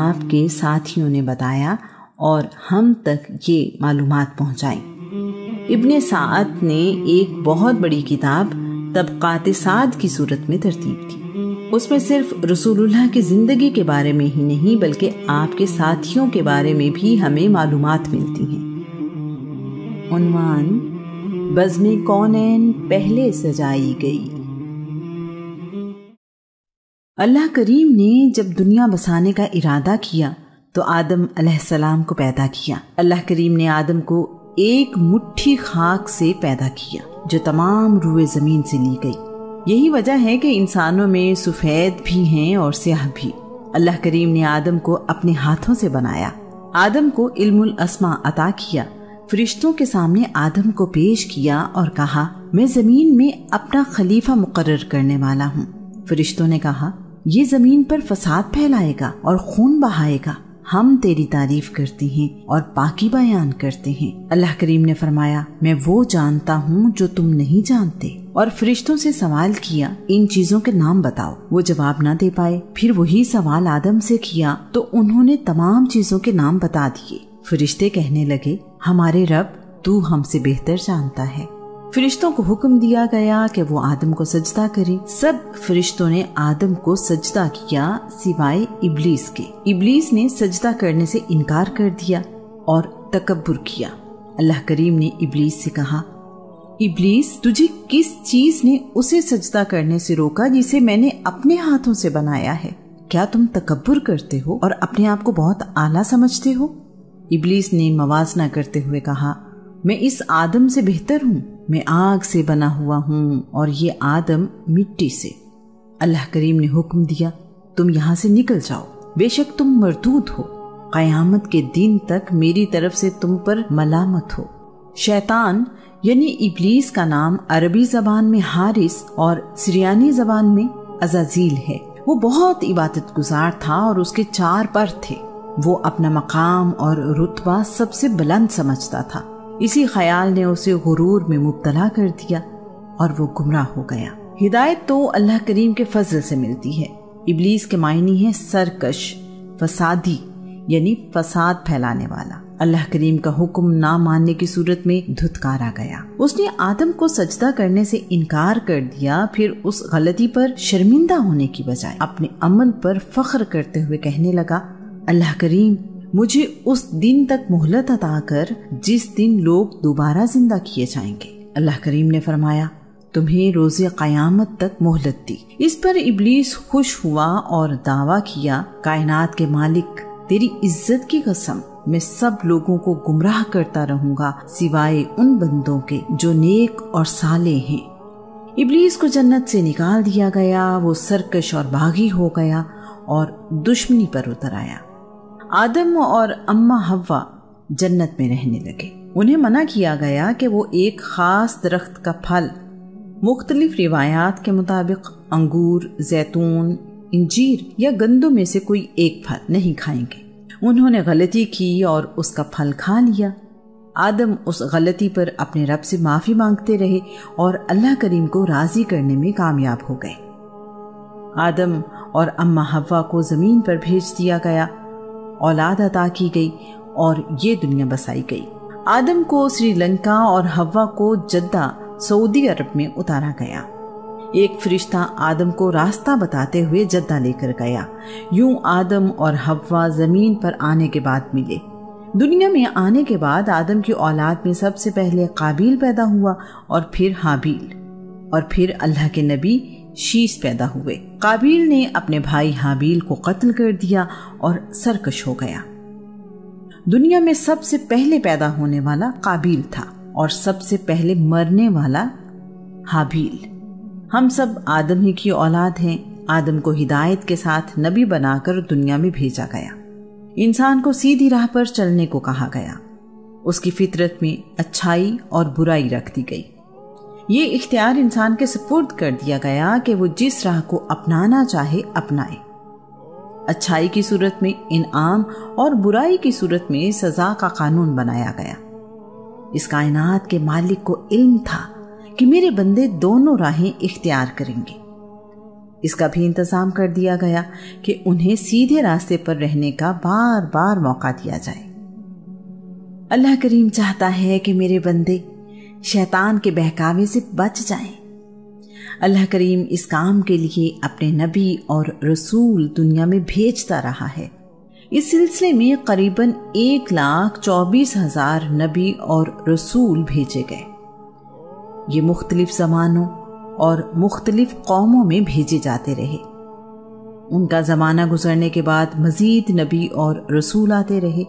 آپ کے ساتھیوں نے بتایا اور ہم تک یہ معلومات پہنچائیں۔ ابن سعد نے ایک بہت بڑی کتاب طبقات سعد کی صورت میں ترتیب دی۔ اس میں صرف رسول اللہ کی زندگی کے بارے میں ہی نہیں بلکہ آپ کے ساتھیوں کے بارے میں بھی ہمیں معلومات ملتی ہیں۔ عنوان: بزم کونین پہلے سجائی گئی۔ اللہ کریم نے جب دنیا بسانے کا ارادہ کیا تو آدم علیہ السلام کو پیدا کیا۔ اللہ کریم نے آدم کو ایک مٹھی خاک سے پیدا کیا جو تمام روئے زمین سے لی گئی۔ یہی وجہ ہے کہ انسانوں میں سفید بھی ہیں اور سیاہ بھی۔ اللہ کریم نے آدم کو اپنے ہاتھوں سے بنایا۔ آدم کو علم الاسماء عطا کیا، فرشتوں کے سامنے آدم کو پیش کیا اور کہا، میں زمین میں اپنا خلیفہ مقرر کرنے والا ہوں۔ فرشتوں نے کہا، یہ زمین پر فساد پھیلائے گا اور خون بہائے گا، ہم تیری تعریف کرتے ہیں اور پاکی بیان کرتے ہیں۔ اللہ کریم نے فرمایا، میں وہ جانتا ہوں جو تم نہیں جانتے، اور فرشتوں سے سوال کیا، ان چیزوں کے نام بتاؤ۔ وہ جواب نہ دے پائے۔ پھر وہی سوال آدم سے کیا تو انہوں نے تمام چیزوں کے نام بتا دیے۔ فرشتے کہنے لگے، ہمارے رب، تو ہم سے بہتر جانتا ہے۔ فرشتوں کو حکم دیا گیا کہ وہ آدم کو سجدہ کریں۔ سب فرشتوں نے آدم کو سجدہ کیا سوائے ابلیس کے۔ ابلیس نے سجدہ کرنے سے انکار کر دیا اور تکبر کیا۔ اللہ کریم نے ابلیس سے کہا، ابلیس، تجھے کس چیز نے اسے سجدہ کرنے سے روکا جسے میں نے اپنے ہاتھوں سے بنایا ہے؟ کیا تم تکبر کرتے ہو اور اپنے آپ کو بہت اعلیٰ سمجھتے ہو؟ ابلیس نے موازنہ کرتے ہوئے کہا، میں اس آدم سے بہتر ہوں، میں آگ سے بنا ہوا ہوں اور یہ آدم مٹی سے۔ اللہ کریم نے حکم دیا، تم یہاں سے نکل جاؤ، بے شک تم مردود ہو، قیامت کے دن تک میری طرف سے تم پر ملامت ہو۔ شیطان یعنی ابلیس کا نام عربی زبان میں حارس اور سریانی زبان میں عزازیل ہے۔ وہ بہت عبادت گزار تھا اور اس کے 4 پر تھے۔ وہ اپنا مقام اور رتبہ سب سے بلند سمجھتا تھا۔ اسی خیال نے اسے غرور میں مبتلا کر دیا اور وہ گمراہ ہو گیا۔ ہدایت تو اللہ کریم کے فضل سے ملتی ہے۔ ابلیس کے معنی ہے سرکش، فسادی یعنی فساد پھیلانے والا۔ اللہ کریم کا حکم نہ ماننے کی صورت میں دھتکارا گیا۔ اس نے آدم کو سجدہ کرنے سے انکار کر دیا، پھر اس غلطی پر شرمندہ ہونے کی بجائے اپنے عمل پر فخر کرتے ہوئے کہنے لگا، اللہ کریم، مجھے اس دن تک مہلت عطا کر جس دن لوگ دوبارہ زندہ کیے جائیں گے۔ اللہ کریم نے فرمایا، تمہیں روز قیامت تک مہلت دی۔ اس پر ابلیس خوش ہوا اور دعویٰ کیا، کائنات کے مالک، تیری عزت کی قسم، میں سب لوگوں کو گمراہ کرتا رہوں گا سوائے ان بندوں کے جو نیک اور صالح ہیں۔ ابلیس کو جنت سے نکال دیا گیا، وہ سرکش اور باغی ہو گیا اور دشمنی پر اتر آیا۔ آدم اور اماں حوا جنت میں رہنے لگے۔ انہیں منع کیا گیا کہ وہ ایک خاص درخت کا پھل، مختلف روایات کے مطابق انگور، زیتون، انجیر یا گندم میں سے کوئی ایک پھل نہیں کھائیں گے۔ انہوں نے غلطی کی اور اس کا پھل کھا لیا۔ آدم اس غلطی پر اپنے رب سے معافی مانگتے رہے اور اللہ کریم کو راضی کرنے میں کامیاب ہو گئے۔ آدم اور اماں حوا کو زمین پر بھیج دیا گیا، اولاد عطا کی گئی اور یہ دنیا بسائی گئی۔ آدم کو سری لنکا اور حوا کو جدہ سعودی عرب میں اتارا گیا۔ ایک فرشتہ آدم کو راستہ بتاتے ہوئے جدہ لے کر گیا۔ یوں آدم اور حوا زمین پر آنے کے بعد ملے۔ دنیا میں آنے کے بعد آدم کی اولاد میں سب سے پہلے قابیل پیدا ہوا اور پھر حابیل، اور پھر اللہ کے نبی شیش پیدا ہوئے۔ قابیل نے اپنے بھائی حابیل کو قتل کر دیا اور سرکش ہو گیا۔ دنیا میں سب سے پہلے پیدا ہونے والا قابیل تھا اور سب سے پہلے مرنے والا حابیل۔ ہم سب آدم ہی کی اولاد ہیں۔ آدم کو ہدایت کے ساتھ نبی بنا کر دنیا میں بھیجا گیا۔ انسان کو سیدھی راہ پر چلنے کو کہا گیا۔ اس کی فطرت میں اچھائی اور برائی رکھ دی گئی۔ یہ اختیار انسان کے سپرد کر دیا گیا کہ وہ جس راہ کو اپنانا چاہے اپنائے۔ اچھائی کی صورت میں انعام اور برائی کی صورت میں سزا کا قانون بنایا گیا۔ اس کائنات کے مالک کو علم تھا کہ میرے بندے دونوں راہیں اختیار کریں گے۔ اس کا بھی انتظام کر دیا گیا کہ انہیں سیدھے راستے پر رہنے کا بار بار موقع دیا جائے۔ اللہ کریم چاہتا ہے کہ میرے بندے شیطان کے بہکاوے سے بچ جائیں۔ اللہ کریم اس کام کے لیے اپنے نبی اور رسول دنیا میں بھیجتا رہا ہے۔ اس سلسلے میں قریباً 1,24,000 نبی اور رسول بھیجے گئے۔ یہ مختلف زمانوں اور مختلف قوموں میں بھیجے جاتے رہے۔ ان کا زمانہ گزرنے کے بعد مزید نبی اور رسول آتے رہے۔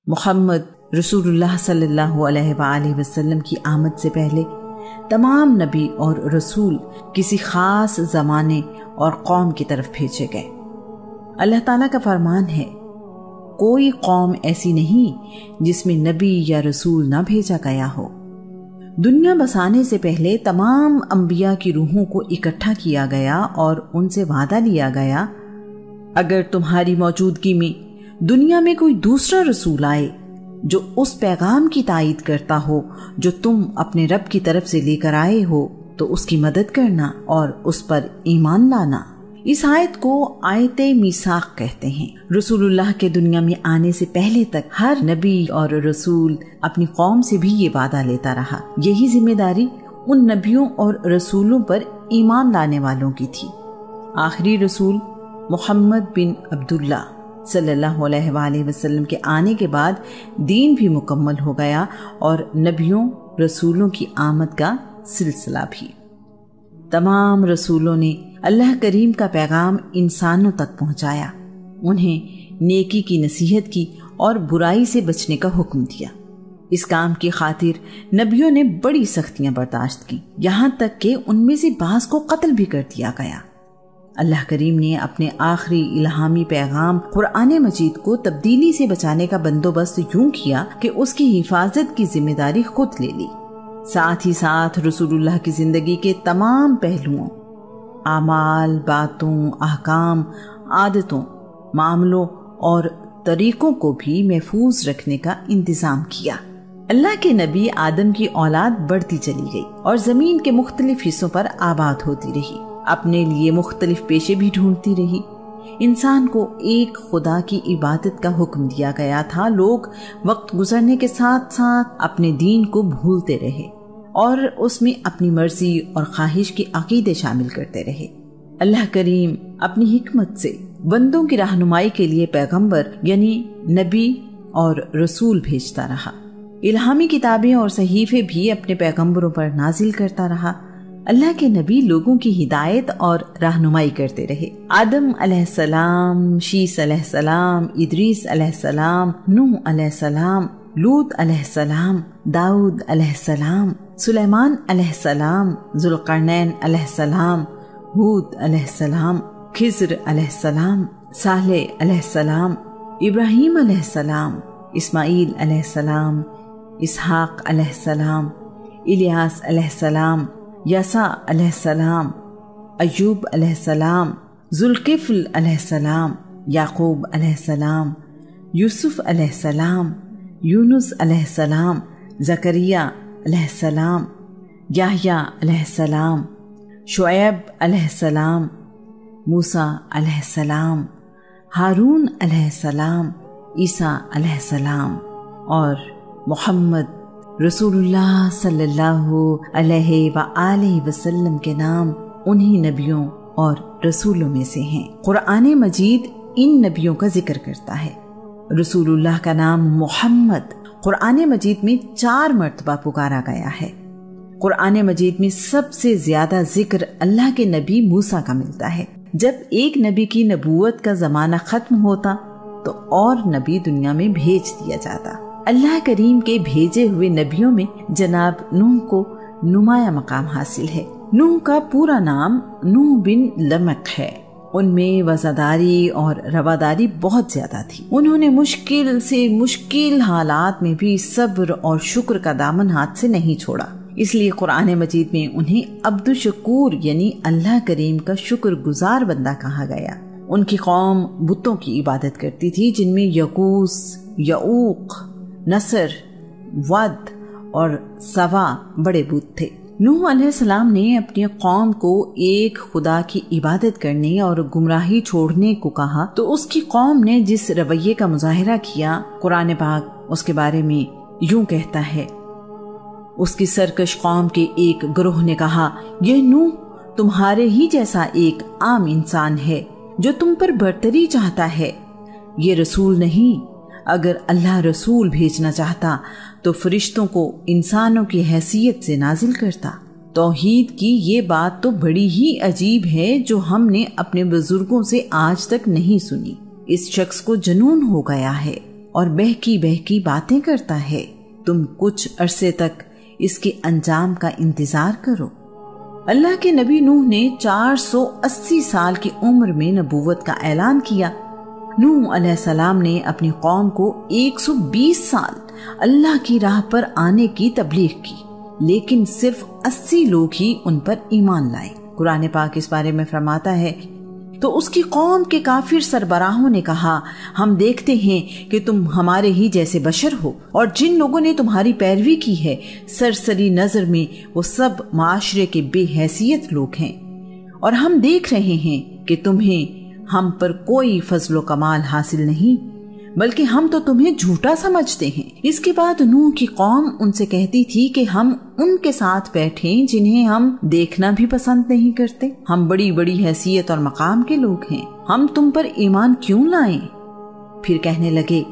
محمد رسول اللہ صلی اللہ علیہ وآلہ وسلم کی آمد سے پہلے تمام نبی اور رسول کسی خاص زمانے اور قوم کی طرف بھیجے گئے۔ اللہ تعالیٰ کا فرمان ہے، کوئی قوم ایسی نہیں جس میں نبی یا رسول نہ بھیجا گیا ہو۔ دنیا بسانے سے پہلے تمام انبیاء کی روحوں کو اکٹھا کیا گیا اور ان سے وعدہ لیا گیا، اگر تمہاری موجودگی میں دنیا میں کوئی دوسرا رسول آئے جو اس پیغام کی تائید کرتا ہو جو تم اپنے رب کی طرف سے لے کر آئے ہو تو اس کی مدد کرنا اور اس پر ایمان لانا۔ اس آیت کو آیت میثاق کہتے ہیں۔ رسول اللہ کے دنیا میں آنے سے پہلے تک ہر نبی اور رسول اپنی قوم سے بھی یہ وعدہ لیتا رہا۔ یہی ذمہ داری ان نبیوں اور رسولوں پر ایمان لانے والوں کی تھی۔ آخری رسول محمد بن عبداللہ صلی اللہ علیہ وآلہ وسلم کے آنے کے بعد دین بھی مکمل ہو گیا اور نبیوں رسولوں کی آمد کا سلسلہ بھی۔ تمام رسولوں نے اللہ کریم کا پیغام انسانوں تک پہنچایا، انہیں نیکی کی نصیحت کی اور برائی سے بچنے کا حکم دیا۔ اس کام کی خاطر نبیوں نے بڑی سختیاں برداشت کی، یہاں تک کہ ان میں سے بعض کو قتل بھی کر دیا گیا۔ اللہ کریم نے اپنے آخری الہامی پیغام قرآن مجید کو تبدیلی سے بچانے کا بندوبست یوں کیا کہ اس کی حفاظت کی ذمہ داری خود لے لی۔ ساتھ ہی ساتھ رسول اللہ کی زندگی کے تمام پہلوؤں، اعمال، باتوں، احکام، عادتوں، معاملوں اور طریقوں کو بھی محفوظ رکھنے کا انتظام کیا۔ اللہ کے نبی آدم کی اولاد بڑھتی چلی گئی اور زمین کے مختلف حصوں پر آباد ہوتی رہی، اپنے لیے مختلف پیشے بھی ڈھونڈتی رہی۔ انسان کو ایک خدا کی عبادت کا حکم دیا گیا تھا۔ لوگ وقت گزرنے کے ساتھ ساتھ اپنے دین کو بھولتے رہے اور اس میں اپنی مرضی اور خواہش کے عقیدے شامل کرتے رہے۔ اللہ کریم اپنی حکمت سے بندوں کی رہنمائی کے لیے پیغمبر یعنی نبی اور رسول بھیجتا رہا۔ الہامی کتابیں اور صحیفے بھی اپنے پیغمبروں پر نازل کرتا رہا۔ اللہ کے نبی لوگوں کی ہدایت اور رہنمائی کرتے رہے۔ آدم علیہ السلام، شیس علیہ السلام، ادریس علیہ السلام، نوح علیہ السلام، لوط علیہ السلام، داؤد علیہ السلام، سلیمان علیہ السلام، ذوالقرنین علیہ السلام، ہود علیہ السلام، خضر علیہ السلام، صالح علیہ السلام، ابراہیم علیہ السلام، اسماعیل علیہ السلام، اسحاق علیہ السلام، الیاس علیہ السلام، یسع علیہ السلام، ایوب علیہ السلام، ذوالکفل علیہ السلام، یعقوب علیہ السلام، یوسف علیہ السلام، یونس علیہ السلام، زکریا علیہ السلام، یحییٰ علیہ السلام، شعیب علیہ السلام، موسیٰ علیہ السلام، ہارون علیہ السلام، عیسیٰ علیہ السلام اور محمد رسول اللہ صلی اللہ علیہ وآلہ وسلم کے نام انہی نبیوں اور رسولوں میں سے ہیں۔ قرآن مجید ان نبیوں کا ذکر کرتا ہے۔ رسول اللہ کا نام محمد قرآن مجید میں 4 مرتبہ پکارا گیا ہے۔ قرآن مجید میں سب سے زیادہ ذکر اللہ کے نبی موسیٰ کا ملتا ہے۔ جب ایک نبی کی نبوت کا زمانہ ختم ہوتا تو اور نبی دنیا میں بھیج دیا جاتا۔ اللہ کریم کے بھیجے ہوئے نبیوں میں جناب نوح کو نمایاں مقام حاصل ہے۔ نوح کا پورا نام نوح بن لمق ہے۔ ان میں وفاداری اور رواداری بہت زیادہ تھی۔ انہوں نے مشکل سے مشکل حالات میں بھی صبر اور شکر کا دامن ہاتھ سے نہیں چھوڑا، اس لیے قرآن مجید میں انہیں عبد الشکور یعنی اللہ کریم کا شکر گزار بندہ کہا گیا۔ ان کی قوم بتوں کی عبادت کرتی تھی، جن میں یغوث، یعوق، نصر، ود اور سوا بڑے بت تھے۔ نوح علیہ السلام نے اپنی قوم کو ایک خدا کی عبادت کرنے اور گمراہی چھوڑنے کو کہا تو اس کی قوم نے جس رویے کا مظاہرہ کیا، قرآن پاک اس کے بارے میں یوں کہتا ہے، اس کی سرکش قوم کے ایک گروہ نے کہا، یہ نوح تمہارے ہی جیسا ایک عام انسان ہے جو تم پر برتری چاہتا ہے، یہ رسول نہیں۔ اگر اللہ رسول بھیجنا چاہتا تو فرشتوں کو انسانوں کی حیثیت سے نازل کرتا۔ توحید کی یہ بات تو بڑی ہی عجیب ہے جو ہم نے اپنے بزرگوں سے آج تک نہیں سنی۔ اس شخص کو جنون ہو گیا ہے اور بہکی بہکی باتیں کرتا ہے۔ تم کچھ عرصے تک اس کے انجام کا انتظار کرو۔ اللہ کے نبی نوح نے 480 سال کی عمر میں نبوت کا اعلان کیا۔ نوح علیہ السلام نے اپنی قوم کو 120 سال اللہ کی راہ پر آنے کی تبلیغ کی، لیکن صرف 80 لوگ ہی ان پر ایمان لائے۔ قرآن پاک اس بارے میں فرماتا ہے، تو اس کی قوم کے کافر سربراہوں نے کہا، ہم دیکھتے ہیں کہ تم ہمارے ہی جیسے بشر ہو، اور جن لوگوں نے تمہاری پیروی کی ہے سرسری نظر میں وہ سب معاشرے کے بے حیثیت لوگ ہیں، اور ہم دیکھ رہے ہیں کہ تمہیں ہم پر کوئی فضل و کمال حاصل نہیں، بلکہ ہم تو تمہیں جھوٹا سمجھتے ہیں۔ اس کے بعد نوح کی قوم ان سے کہتی تھی کہ ہم ان کے ساتھ بیٹھیں جنہیں ہم دیکھنا بھی پسند نہیں کرتے، ہم بڑی بڑی حیثیت اور مقام کے لوگ ہیں، ہم تم پر ایمان کیوں لائیں؟ پھر کہنے لگے،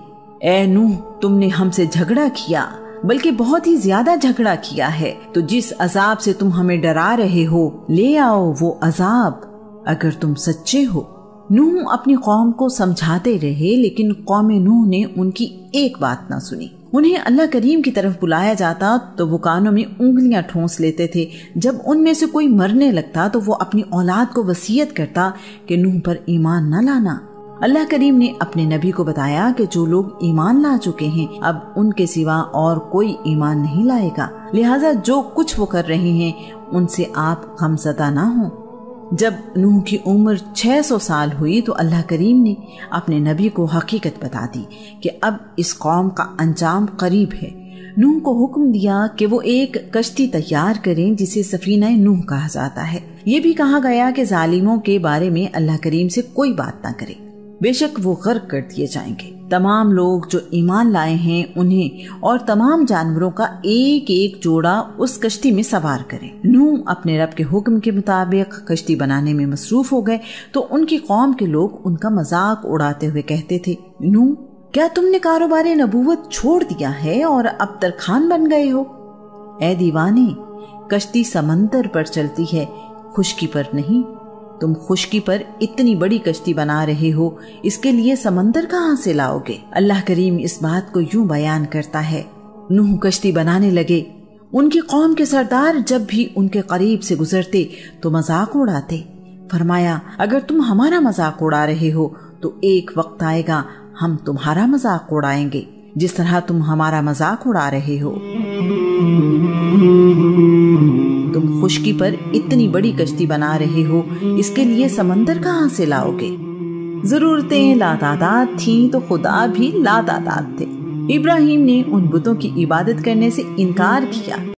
اے نوح تم نے ہم سے جھگڑا کیا، بلکہ بہت ہی زیادہ جھگڑا کیا ہے، تو جس عذاب سے تم ہمیں ڈرا رہے ہو لے آؤ وہ عذاب اگر تم سچے ہو۔ نوح اپنی قوم کو سمجھاتے رہے، لیکن قوم نوح نے ان کی ایک بات نہ سنی۔ انہیں اللہ کریم کی طرف بلایا جاتا تو وہ کانوں میں انگلیاں ٹھونس لیتے تھے۔ جب ان میں سے کوئی مرنے لگتا تو وہ اپنی اولاد کو وصیت کرتا کہ نوح پر ایمان نہ لانا۔ اللہ کریم نے اپنے نبی کو بتایا کہ جو لوگ ایمان لا چکے ہیں اب ان کے سوا اور کوئی ایمان نہیں لائے گا، لہٰذا جو کچھ وہ کر رہے ہیں ان سے آپ غمزدہ نہ ہوں۔ جب نوح کی عمر 600 سال ہوئی تو اللہ کریم نے اپنے نبی کو حقیقت بتا دی کہ اب اس قوم کا انجام قریب ہے۔ نوح کو حکم دیا کہ وہ ایک کشتی تیار کریں جسے سفینہ نوح کہا جاتا ہے۔ یہ بھی کہا گیا کہ ظالموں کے بارے میں اللہ کریم سے کوئی بات نہ کرے، بے شک وہ غرق کر دیے جائیں گے۔ تمام لوگ جو ایمان لائے ہیں انہیں اور تمام جانوروں کا ایک ایک جوڑا اس کشتی میں سوار کریں۔ نوح اپنے رب کے حکم کے مطابق کشتی بنانے میں مصروف ہو گئے تو ان کی قوم کے لوگ ان کا مذاق اڑاتے ہوئے کہتے تھے، نوح کیا تم نے کاروبار نبوت چھوڑ دیا ہے اور اب ترخان بن گئے ہو؟ اے دیوانے، کشتی سمندر پر چلتی ہے، خشکی پر نہیں۔ تم خشکی پر اتنی بڑی کشتی بنا رہے ہو، اس کے لیے سمندر کہاں سے لاؤ گے؟ اللہ کریم اس بات کو یوں بیان کرتا ہے، نوح کشتی بنانے لگے، ان کی قوم کے سردار جب بھی ان کے قریب سے گزرتے تو مذاق اڑاتے۔ فرمایا، اگر تم ہمارا مذاق اڑا رہے ہو تو ایک وقت آئے گا ہم تمہارا مذاق اڑائیں گے جس طرح تم ہمارا مذاق اڑا رہے ہو۔ تم خشکی پر اتنی بڑی کشتی بنا رہے ہو، اس کے لیے سمندر کہاں سے لاؤ گے؟ ضرورتیں لاتعداد تھیں تو خدا بھی لاتعداد تھے۔ ابراہیم نے ان بتوں کی عبادت کرنے سے انکار کیا